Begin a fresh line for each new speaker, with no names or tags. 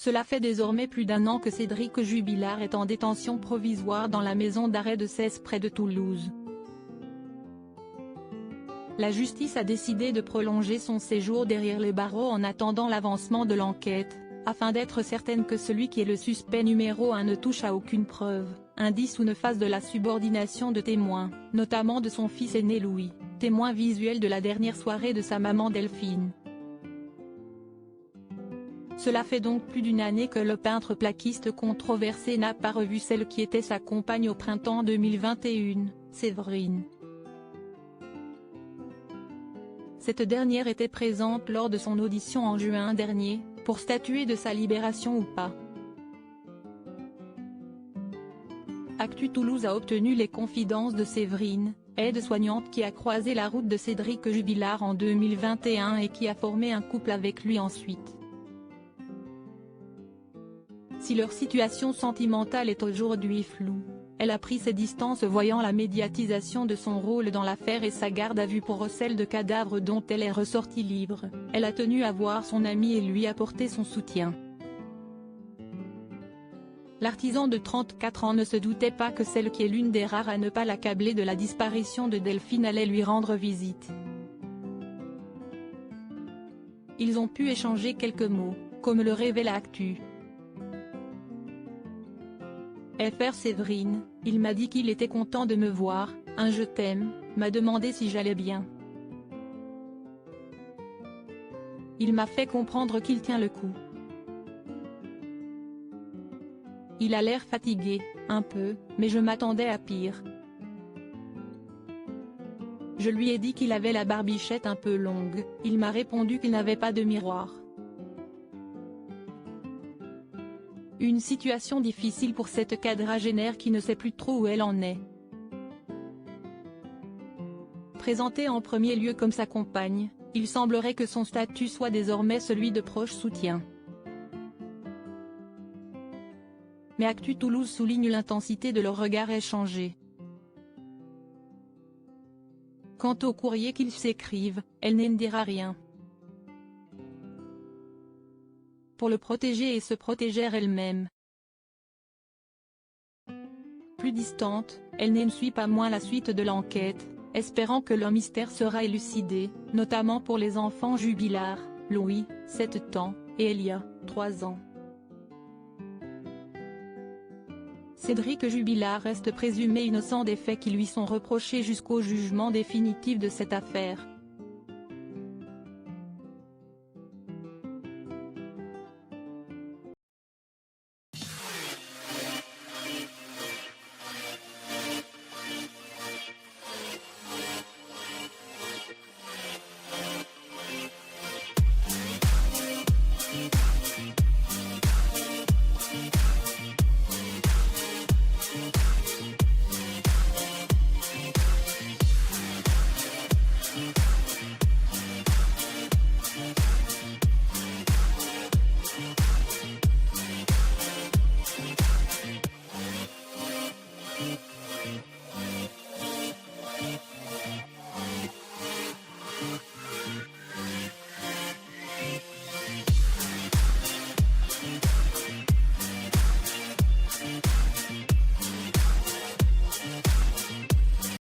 Cela fait désormais plus d'1 an que Cédric Jubilard est en détention provisoire dans la maison d'arrêt de Cesse près de Toulouse. La justice a décidé de prolonger son séjour derrière les barreaux en attendant l'avancement de l'enquête, afin d'être certaine que celui qui est le suspect numéro 1 ne touche à aucune preuve, indice ou ne fasse de la subordination de témoins, notamment de son fils aîné Louis, témoin visuel de la dernière soirée de sa maman Delphine. Cela fait donc plus d'1 année que le peintre plaquiste controversé n'a pas revu celle qui était sa compagne au printemps 2021, Séverine. Cette dernière était présente lors de son audition en juin dernier, pour statuer de sa libération ou pas. Actu Toulouse a obtenu les confidences de Séverine, aide-soignante qui a croisé la route de Cédric Jubilard en 2021 et qui a formé un couple avec lui ensuite. Si leur situation sentimentale est aujourd'hui floue, elle a pris ses distances voyant la médiatisation de son rôle dans l'affaire et sa garde à vue pour recel de cadavres dont elle est ressortie libre. Elle a tenu à voir son ami et lui apporter son soutien. L'artisan de 34 ans ne se doutait pas que celle qui est l'une des rares à ne pas l'accabler de la disparition de Delphine allait lui rendre visite. Ils ont pu échanger quelques mots, comme le révèle Actu. Fr Séverine, il m'a dit qu'il était content de me voir, un je t'aime, m'a demandé si j'allais bien. Il m'a fait comprendre qu'il tient le coup. Il a l'air fatigué, un peu, mais je m'attendais à pire. Je lui ai dit qu'il avait la barbichette un peu longue, il m'a répondu qu'il n'avait pas de miroir. Une situation difficile pour cette quadragénaire qui ne sait plus trop où elle en est. Présentée en premier lieu comme sa compagne, il semblerait que son statut soit désormais celui de proche soutien. Mais Actu Toulouse souligne l'intensité de leur regard échangé. Quant au courrier qu'ils s'écrivent, elle ne dira rien. Pour le protéger et se protéger elle-même. Plus distante, elle ne suit pas moins la suite de l'enquête, espérant que le mystère sera élucidé, notamment pour les enfants Jubilard, Louis, 7 ans, et Elia, 3 ans. Cédric Jubilard reste présumé innocent des faits qui lui sont reprochés jusqu'au jugement définitif de cette affaire.